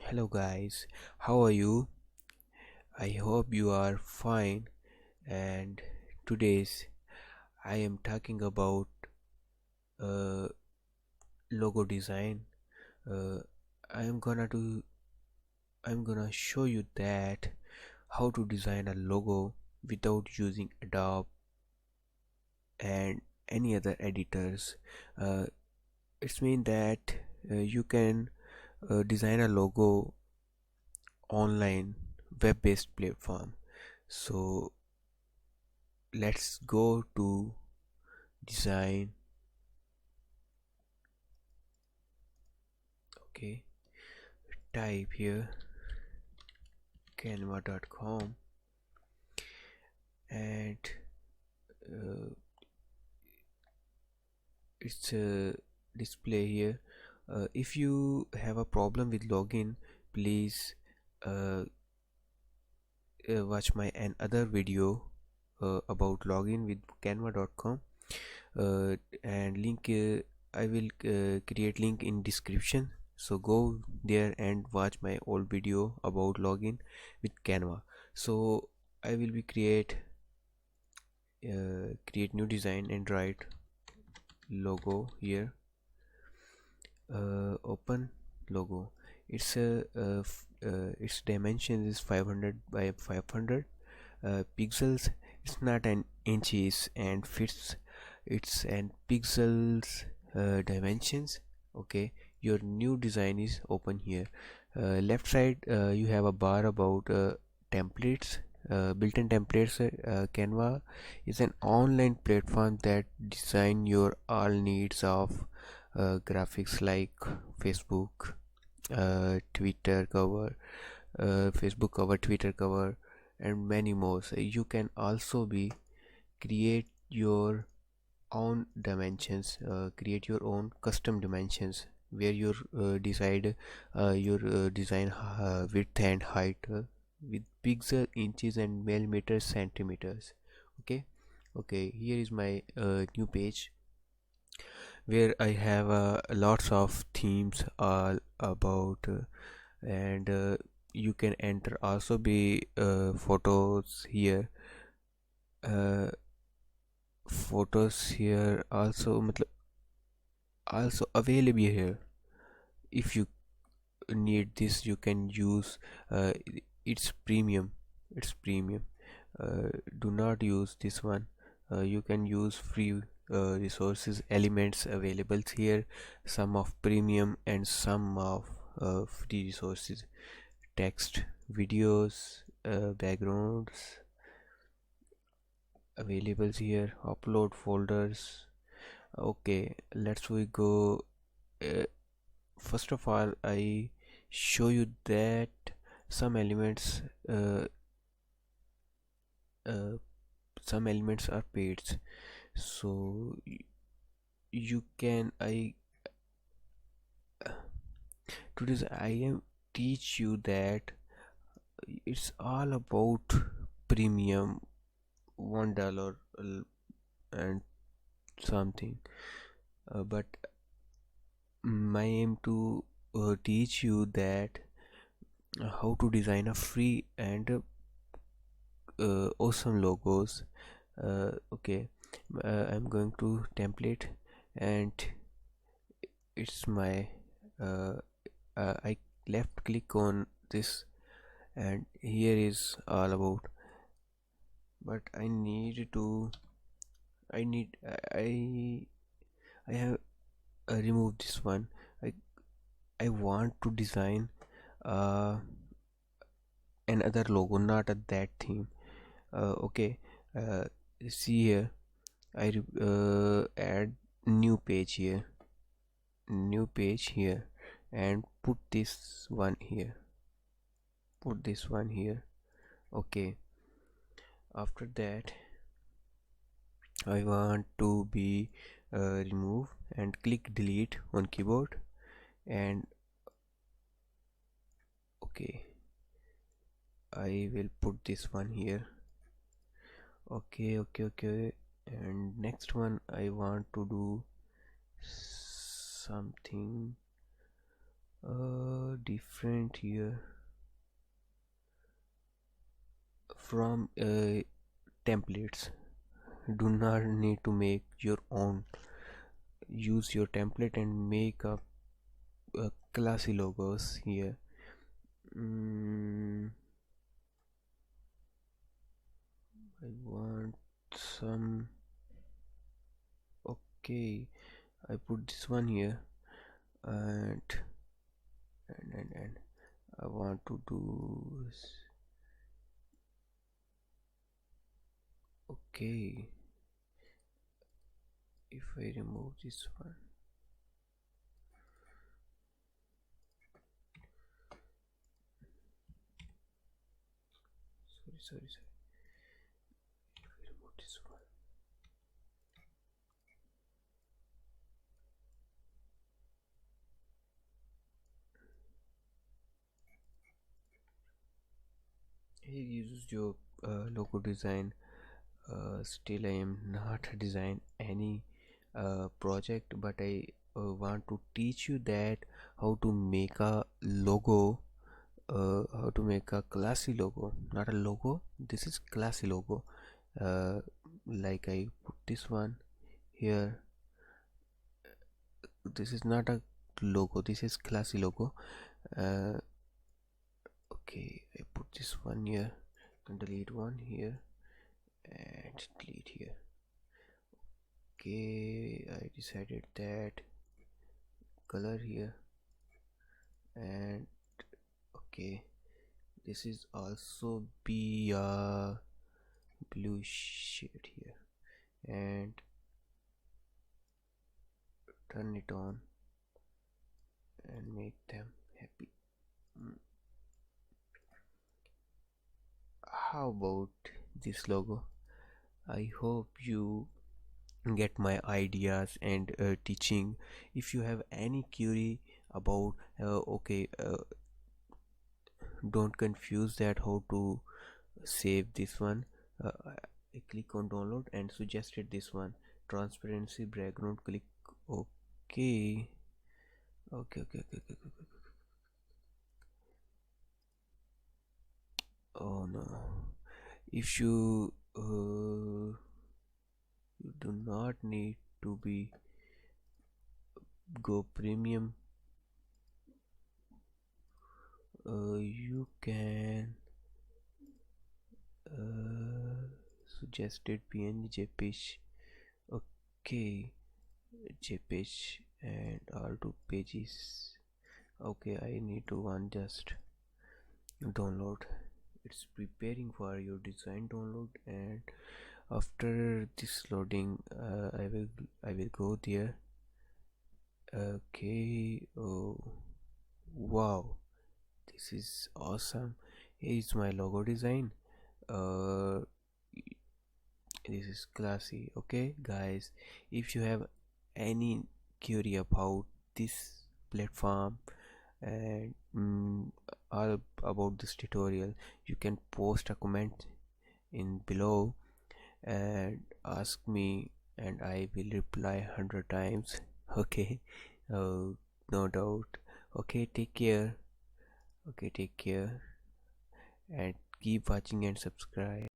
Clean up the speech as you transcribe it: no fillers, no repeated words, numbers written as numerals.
Hello guys, how are you? I hope you are fine. And today's I am talking about uh, logo design. Uh, I am gonna do I'm gonna show you that how to design a logo without using Adobe and any other editors. Uh, it's mean that you can design a logo online web-based platform. So let's go to design. Okay, type here canva.com and uh, it's a display here. If you have a problem with login, please uh, watch my another video about login with canva.com, and link I will create link in description, so go there and watch my old video about login with Canva. So I will be create new design and write logo here. Open logo. Its dimension is 500 by 500 pixels. It's not an inches and fits it's and pixels dimensions. Okay, your new design is open here. Left side you have a bar about templates, built-in templates. Canva is an online platform that design your all needs of graphics like Facebook, Twitter cover, Facebook cover, Twitter cover, and many more. So you can also be create your own dimensions, create your own custom dimensions where you decide your design width and height with pixel, inches, and millimeters, centimeters. Okay, okay. Here is my new page where I have lots of themes all about, and you can enter also be photos here. Uh, Photos here also also available here. If you need this, you can use it's premium. It's premium. Do not use this one. You can use free resources elements available here, some of premium and some of free resources. Text, videos, backgrounds available here. Upload folders. Okay, let's we go. uh, First of all, I show you that some elements uh, uh, some elements are paid. So you can I today's I am teach you that it's all about premium $1 and something, but my aim to teach you that how to design a free and awesome logos. Okay, I'm going to template, and it's my uh, I left click on this, and here is all about. But I need to I need I have removed this one. I I want to design uh, another logo, not a that theme. Okay, uh, see here. Add new page here, and put this one here. Okay. After that, I want to be remove and click delete on keyboard, and okay, I will put this one here. Okay, and next one I want to do something different here from templates. Do not need to make your own. Use your template and make a classy logos here. I want some. Okay, I put this one here, and and I want to do. Okay, if I remove this one. Sorry. If I remove this one. Here uses your logo design. Still, I am not design any project, but I want to teach you that how to make a logo, how to make a classy logo, not a logo. This is classy logo. Like I put this one here. This is not a logo. This is classy logo. Uh, okay, I put this one here. Delete one here and delete here. Okay, I decided that color here, and okay, this is also be a blue shade here, and turn it on and make them happy. How about this logo? I hope you get my ideas and teaching. If you have any query about don't confuse that how to save this one. I click on download and suggested this one, transparency background. Click okay. Okay. Oh no, if you you do not need to be go premium, you can suggested png jpeg. Okay, jpeg and all two pages. Okay, I need to one just download. It's preparing for your design download, and after this loading I will go there. Okay, oh wow, this is awesome. Here is my logo design. uh this is classy. Okay guys, if you have any query about this platform and all about this tutorial, you can post a comment in below and ask me, and I will reply 100 times. Okay, no doubt. Okay, take care. Okay, take care and keep watching and subscribe.